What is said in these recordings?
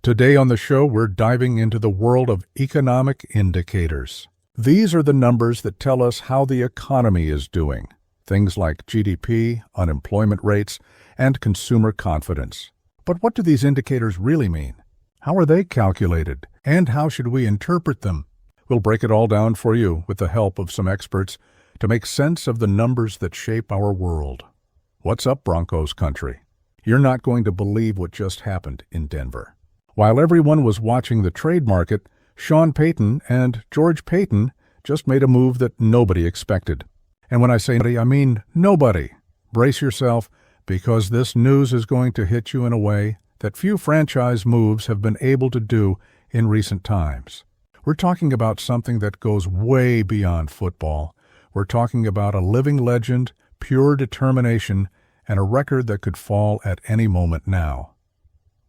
Today on the show, we're diving into the world of economic indicators. These are the numbers that tell us how the economy is doing. Things like GDP, unemployment rates, and consumer confidence. But what do these indicators really mean? How are they calculated? And how should we interpret them? We'll break it all down for you with the help of some experts to make sense of the numbers that shape our world. What's up, Broncos country? You're not going to believe what just happened in Denver. While everyone was watching the trade market, Sean Payton and George Paton just made a move that nobody expected. And when I say nobody, I mean nobody. Brace yourself, because this news is going to hit you in a way that few franchise moves have been able to do in recent times. We're talking about something that goes way beyond football. We're talking about a living legend, pure determination, and a record that could fall at any moment now.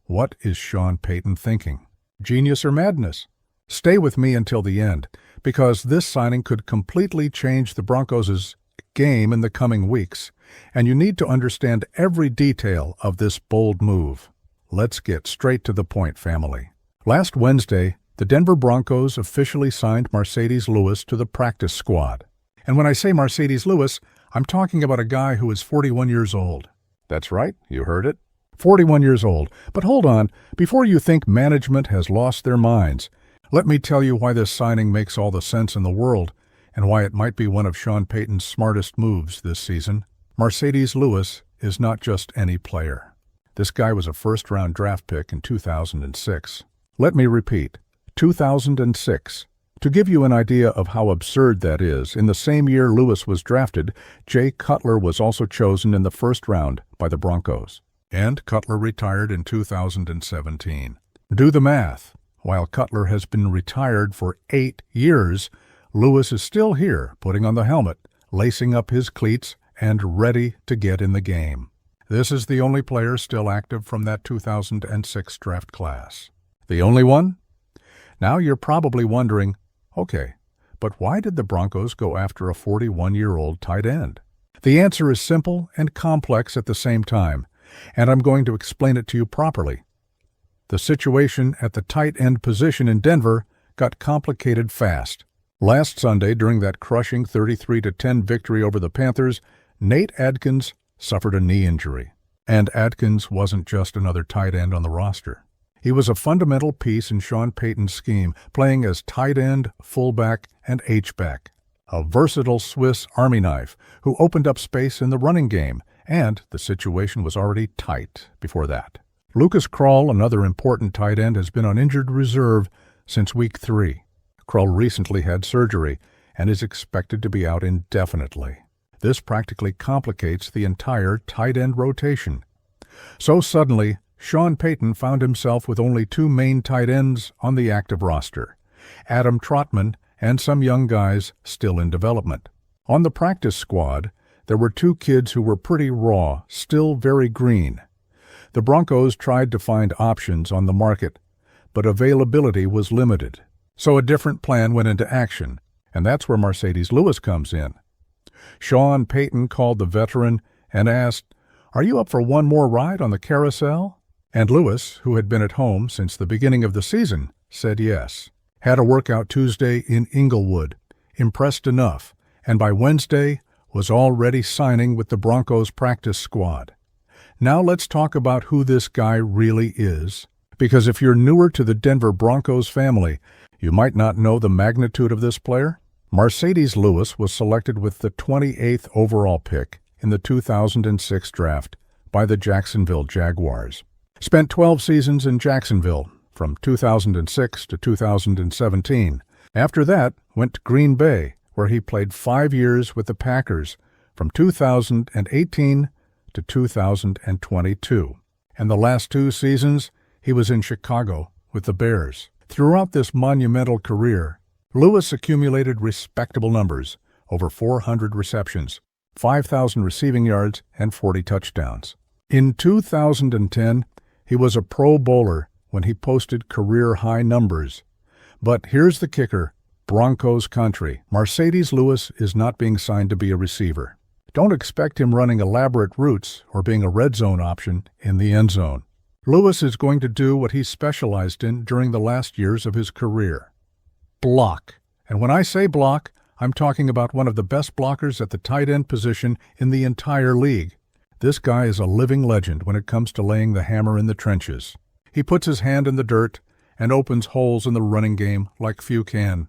What is Sean Payton thinking? Genius or madness? Stay with me until the end, because this signing could completely change the Broncos' game in the coming weeks, and you need to understand every detail of this bold move. Let's get straight to the point, family. Last Wednesday, the Denver Broncos officially signed Marcedes Lewis to the practice squad. And when I say Marcedes Lewis, I'm talking about a guy who is 41 years old. That's right, you heard it. 41 years old. But hold on, before you think management has lost their minds, let me tell you why this signing makes all the sense in the world and why it might be one of Sean Payton's smartest moves this season. Marcedes Lewis is not just any player. This guy was a first-round draft pick in 2006. Let me repeat, 2006. To give you an idea of how absurd that is, in the same year Lewis was drafted, Jay Cutler was also chosen in the first round by the Broncos. And Cutler retired in 2017. Do the math. While Cutler has been retired for 8 years, Lewis is still here, putting on the helmet, lacing up his cleats, and ready to get in the game. This is the only player still active from that 2006 draft class. The only one? Now you're probably wondering, okay, but why did the Broncos go after a 41-year-old tight end? The answer is simple and complex at the same time, and I'm going to explain it to you properly. The situation at the tight end position in Denver got complicated fast. Last Sunday, during that crushing 33-10 victory over the Panthers, Nate Adkins suffered a knee injury. And Adkins wasn't just another tight end on the roster. He was a fundamental piece in Sean Payton's scheme, playing as tight end, fullback, and H-back. A versatile Swiss Army knife who opened up space in the running game, and the situation was already tight before that. Lucas Krull, another important tight end, has been on injured reserve since week 3. Krull recently had surgery and is expected to be out indefinitely. This practically complicates the entire tight end rotation. So suddenly, Sean Payton found himself with only 2 main tight ends on the active roster, Adam Trotman and some young guys still in development. On the practice squad, there were 2 kids who were pretty raw, still very green. The Broncos tried to find options on the market, but availability was limited. So a different plan went into action, and that's where Marcedes Lewis comes in. Sean Payton called the veteran and asked, "Are you up for one more ride on the carousel?" And Lewis, who had been at home since the beginning of the season, said yes. Had a workout Tuesday in Inglewood, impressed enough, and by Wednesday was already signing with the Broncos practice squad. Now let's talk about who this guy really is, because if you're newer to the Denver Broncos family, you might not know the magnitude of this player. Marcedes Lewis was selected with the 28th overall pick in the 2006 draft by the Jacksonville Jaguars. Spent 12 seasons in Jacksonville from 2006 to 2017. After that, went to Green Bay, where he played 5 years with the Packers from 2018 to 2022. And the last 2 seasons, he was in Chicago with the Bears. Throughout this monumental career, Lewis accumulated respectable numbers, over 400 receptions, 5,000 receiving yards, and 40 touchdowns. In 2010, he was a Pro Bowler when he posted career-high numbers. But here's the kicker, Broncos country. Marcedes Lewis is not being signed to be a receiver. Don't expect him running elaborate routes or being a red zone option in the end zone. Lewis is going to do what he specialized in during the last years of his career: block. And when I say block, I'm talking about one of the best blockers at the tight end position in the entire league. This guy is a living legend when it comes to laying the hammer in the trenches. He puts his hand in the dirt and opens holes in the running game like few can.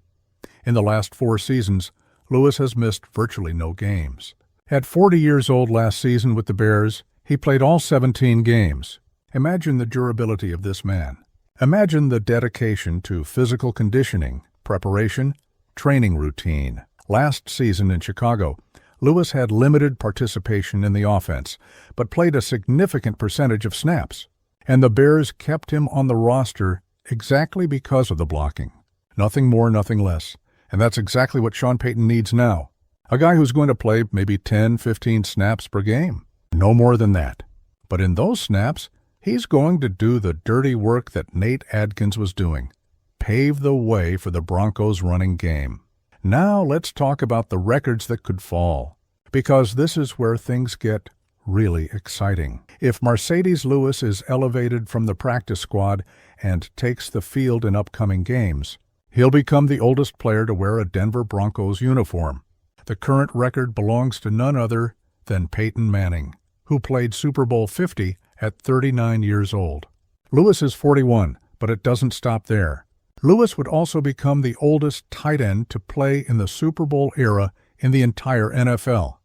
In the last 4 seasons, Lewis has missed virtually no games. At 40 years old last season with the Bears, he played all 17 games. Imagine the durability of this man. Imagine the dedication to physical conditioning, preparation, training routine. Last season in Chicago, Lewis had limited participation in the offense, but played a significant percentage of snaps. And the Bears kept him on the roster exactly because of the blocking. Nothing more, nothing less. And that's exactly what Sean Payton needs now. A guy who's going to play maybe 10, 15 snaps per game. No more than that. But in those snaps, he's going to do the dirty work that Nate Adkins was doing. Pave the way for the Broncos' running game. Now let's talk about the records that could fall, because this is where things get really exciting. If Mercedes Lewis is elevated from the practice squad and takes the field in upcoming games, he'll become the oldest player to wear a Denver Broncos uniform. The current record belongs to none other than Peyton Manning, who played Super Bowl 50 at 39 years old. Lewis is 41, but it doesn't stop there. Lewis would also become the oldest tight end to play in the Super Bowl era in the entire NFL.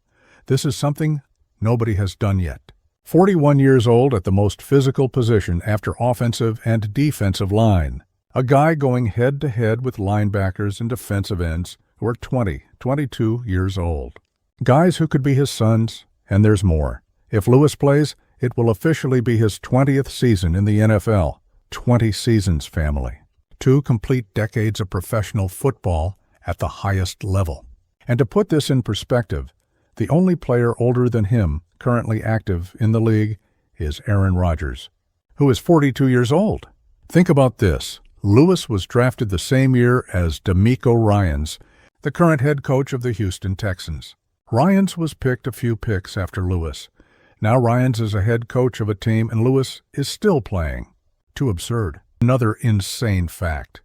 This is something nobody has done yet. 41 years old at the most physical position after offensive and defensive line. A guy going head-to-head with linebackers and defensive ends who are 20, 22 years old. Guys who could be his sons, and there's more. If Lewis plays, it will officially be his 20th season in the NFL. 20 seasons, family. 2 complete decades of professional football at the highest level. And to put this in perspective, the only player older than him currently active in the league is Aaron Rodgers, who is 42 years old. Think about this. Lewis was drafted the same year as DeMeco Ryans, the current head coach of the Houston Texans. Ryans was picked a few picks after Lewis. Now Ryans is a head coach of a team and Lewis is still playing. Too absurd. Another insane fact.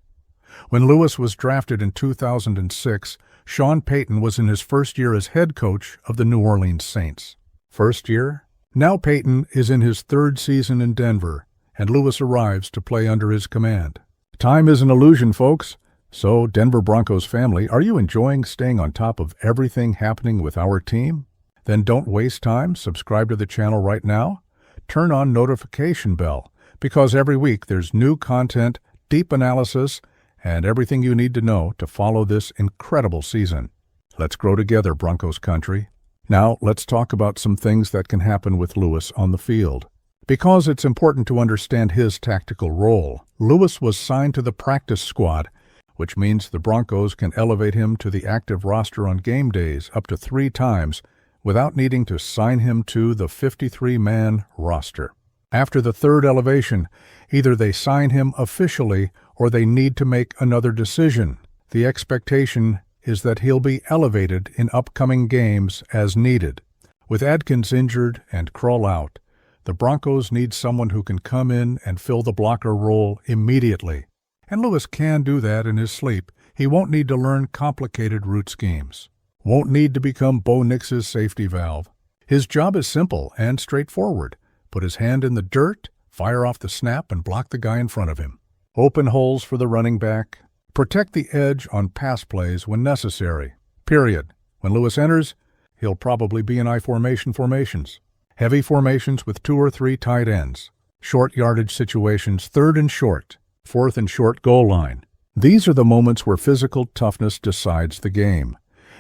When Lewis was drafted in 2006, Sean Payton was in his first year as head coach of the New Orleans Saints. First year? Now Payton is in his 3rd season in Denver, and Lewis arrives to play under his command. Time is an illusion, folks. So, Denver Broncos family, are you enjoying staying on top of everything happening with our team? Then don't waste time. Subscribe to the channel right now. Turn on notification bell, because every week there's new content, deep analysis, and everything you need to know to follow this incredible season. Let's grow together, Broncos country. Now, let's talk about some things that can happen with Lewis on the field. Because it's important to understand his tactical role, Lewis was signed to the practice squad, which means the Broncos can elevate him to the active roster on game days up to 3 times without needing to sign him to the 53-man roster. After the 3rd elevation, either they sign him officially or they need to make another decision. The expectation is that he'll be elevated in upcoming games as needed. With Adkins injured and Kroll out, the Broncos need someone who can come in and fill the blocker role immediately. And Lewis can do that in his sleep. He won't need to learn complicated route schemes. Won't need to become Bo Nix's safety valve. His job is simple and straightforward. Put his hand in the dirt, fire off the snap, and block the guy in front of him. Open holes for the running back. Protect the edge on pass plays when necessary. Period. When Lewis enters, he'll probably be in formations. Heavy formations with 2 or 3 tight ends. Short yardage situations, 3rd and short, 4th and short goal line. These are the moments where physical toughness decides the game.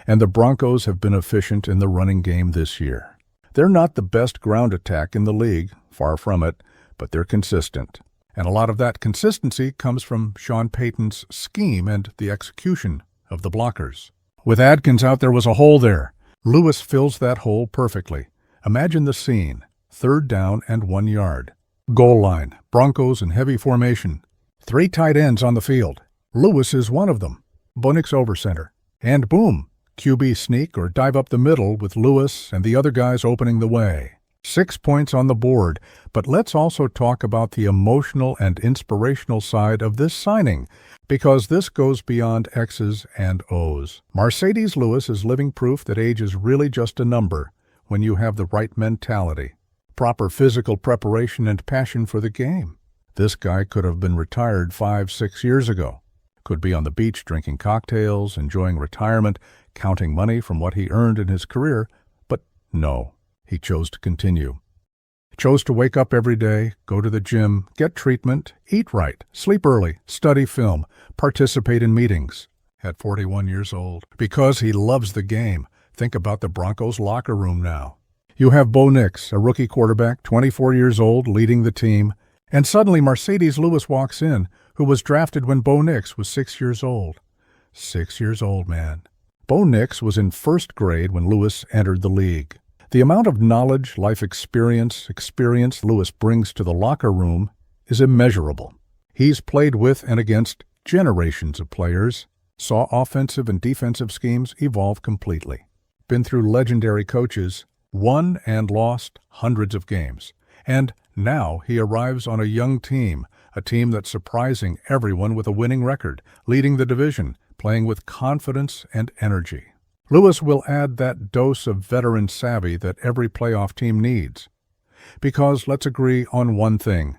And the Broncos have been efficient in the running game this year. They're not the best ground attack in the league, far from it, but they're consistent. And a lot of that consistency comes from Sean Payton's scheme and the execution of the blockers. With Adkins out, there was a hole there. Lewis fills that hole perfectly. Imagine the scene. 3rd down and 1 yard. Goal line. Broncos in heavy formation. 3 tight ends on the field. Lewis is one of them. Bo Nix over center. And boom! QB sneak or dive up the middle with Lewis and the other guys opening the way. 6 points on the board, but let's also talk about the emotional and inspirational side of this signing, because this goes beyond X's and O's. Marcedes Lewis is living proof that age is really just a number when you have the right mentality, proper physical preparation, and passion for the game. This guy could have been retired 5-6 years ago. Could be on the beach drinking cocktails, enjoying retirement, counting money from what he earned in his career, but no. He chose to continue. Chose to wake up every day, go to the gym, get treatment, eat right, sleep early, study film, participate in meetings. At 41 years old. Because he loves the game. Think about the Broncos locker room now. You have Bo Nix, a rookie quarterback, 24 years old, leading the team. And suddenly Marcedes Lewis walks in, who was drafted when Bo Nix was 6 years old. 6 years old, man. Bo Nix was in first grade when Lewis entered the league. The amount of knowledge, life experience Lewis brings to the locker room is immeasurable. He's played with and against generations of players, saw offensive and defensive schemes evolve completely, been through legendary coaches, won and lost hundreds of games, and now he arrives on a young team, a team that's surprising everyone with a winning record, leading the division, playing with confidence and energy. Lewis will add that dose of veteran savvy that every playoff team needs. Because let's agree on one thing.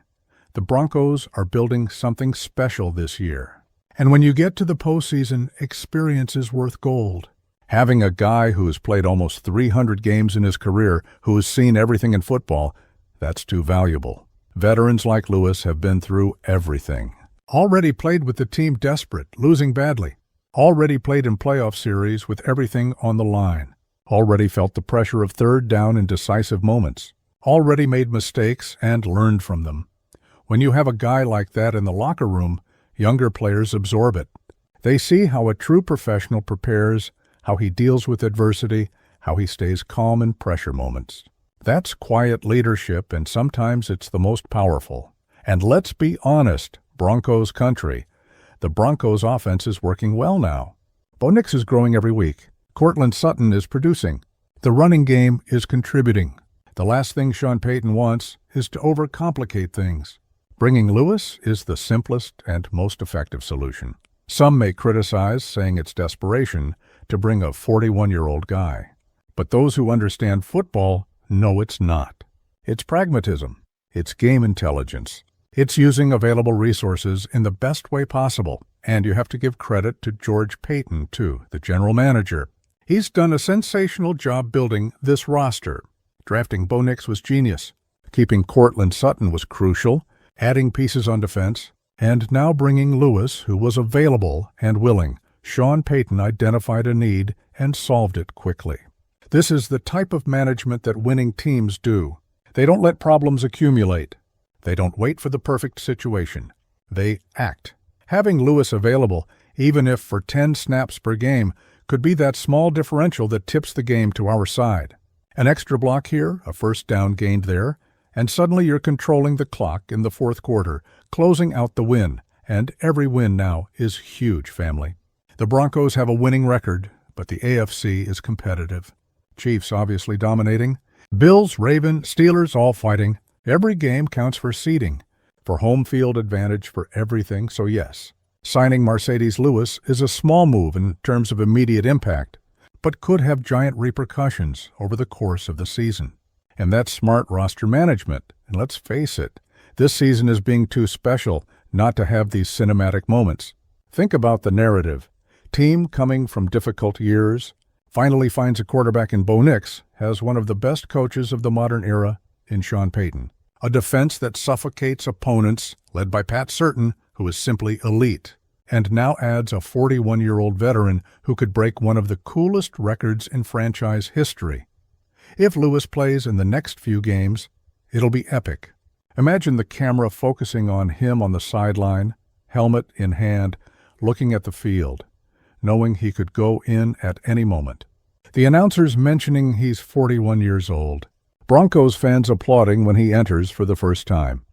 The Broncos are building something special this year. And when you get to the postseason, experience is worth gold. Having a guy who's played almost 300 games in his career, who has seen everything in football, that's too valuable. Veterans like Lewis have been through everything. Already played with the team desperate, losing badly. Already played in playoff series with everything on the line. Already felt the pressure of third down in decisive moments. Already made mistakes and learned from them. When you have a guy like that in the locker room, younger players absorb it. They see how a true professional prepares, how he deals with adversity, how he stays calm in pressure moments. That's quiet leadership, and sometimes it's the most powerful. And let's be honest, Broncos country. The Broncos' offense is working well now. Bo Nix is growing every week. Courtland Sutton is producing. The running game is contributing. The last thing Sean Payton wants is to overcomplicate things. Bringing Lewis is the simplest and most effective solution. Some may criticize, saying it's desperation to bring a 41-year-old guy. But those who understand football know it's not. It's pragmatism. It's game intelligence. It's using available resources in the best way possible. And you have to give credit to George Payton, too, the general manager. He's done a sensational job building this roster. Drafting Bo Nix was genius. Keeping Courtland Sutton was crucial. Adding pieces on defense. And now bringing Lewis, who was available and willing. Sean Payton identified a need and solved it quickly. This is the type of management that winning teams do. They don't let problems accumulate. They don't wait for the perfect situation. They act. Having Lewis available, even if for 10 snaps per game, could be that small differential that tips the game to our side. An extra block here, a first down gained there, and suddenly you're controlling the clock in the fourth quarter, closing out the win. And every win now is huge, family. The Broncos have a winning record, but the AFC is competitive. Chiefs obviously dominating. Bills, Ravens, Steelers all fighting. Every game counts for seeding, for home field advantage, for everything, so yes. Signing Marcedes Lewis is a small move in terms of immediate impact, but could have giant repercussions over the course of the season. And that's smart roster management. And let's face it, this season is being too special not to have these cinematic moments. Think about the narrative. Team coming from difficult years, finally finds a quarterback in Bo Nix, has one of the best coaches of the modern era in Sean Payton. A defense that suffocates opponents, led by Pat Surtain, who is simply elite, and now adds a 41-year-old veteran who could break one of the coolest records in franchise history. If Lewis plays in the next few games, it'll be epic. Imagine the camera focusing on him on the sideline, helmet in hand, looking at the field, knowing he could go in at any moment. The announcers mentioning he's 41 years old. Broncos fans applauding when he enters for the first time.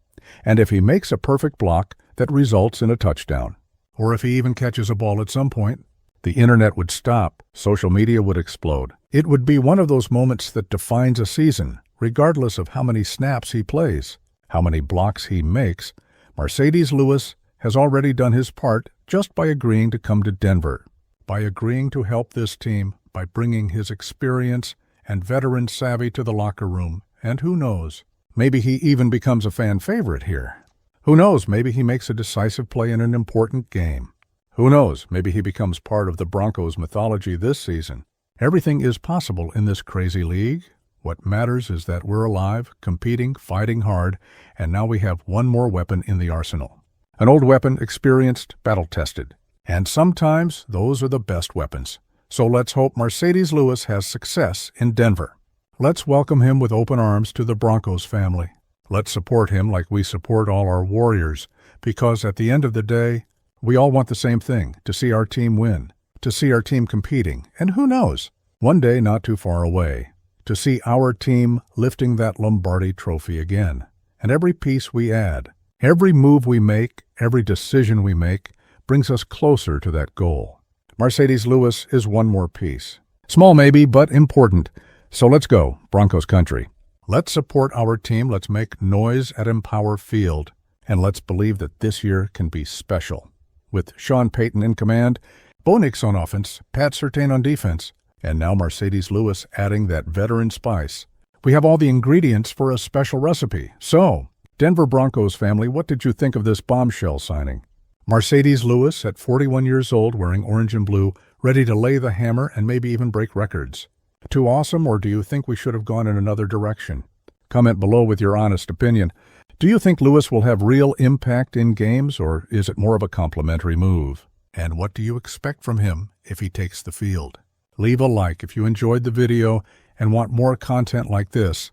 And if he makes a perfect block that results in a touchdown, or if he even catches a ball at some point, the internet would stop, social media would explode. It would be one of those moments that defines a season, regardless of how many snaps he plays, how many blocks he makes. Marcedes Lewis has already done his part just by agreeing to come to Denver, by agreeing to help this team, by bringing his experience and veteran savvy to the locker room. And who knows, maybe he even becomes a fan favorite here. Who knows, maybe he makes a decisive play in an important game. Who knows, maybe he becomes part of the Broncos mythology this season. Everything is possible in this crazy league. What matters is that we're alive, competing, fighting hard, and now we have one more weapon in the arsenal. An old weapon, experienced, battle-tested. And sometimes those are the best weapons. So let's hope Marcedes Lewis has success in Denver. Let's welcome him with open arms to the Broncos family. Let's support him like we support all our warriors, because at the end of the day, we all want the same thing, to see our team win, to see our team competing, and who knows, one day not too far away, to see our team lifting that Lombardi trophy again. And every piece we add, every move we make, every decision we make, brings us closer to that goal. Marcedes Lewis is one more piece. Small maybe, but important. So let's go, Broncos country. Let's support our team, let's make noise at Empower Field, and let's believe that this year can be special. With Sean Payton in command, Bo Nix on offense, Pat Surtain on defense, and now Marcedes Lewis adding that veteran spice. We have all the ingredients for a special recipe. So, Denver Broncos family, what did you think of this bombshell signing? Marcedes Lewis, at 41 years old, wearing orange and blue, ready to lay the hammer and maybe even break records. Too awesome, or do you think we should have gone in another direction? Comment below with your honest opinion. Do you think Lewis will have real impact in games, or is it more of a complimentary move? And what do you expect from him if he takes the field? Leave a like if you enjoyed the video and want more content like this.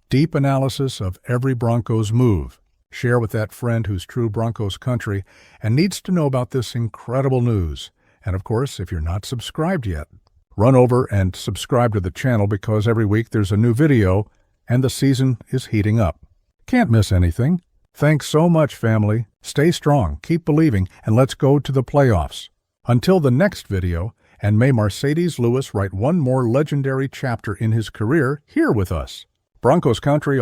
Deep analysis of every Broncos move. Share with that friend who's true Broncos country and needs to know about this incredible news. And of course, if you're not subscribed yet, run over and subscribe to the channel, because every week there's a new video and the season is heating up. Can't miss anything. Thanks so much, family. Stay strong, keep believing, and let's go to the playoffs. Until the next video, and may Marcedes Lewis write one more legendary chapter in his career here with us. Broncos country.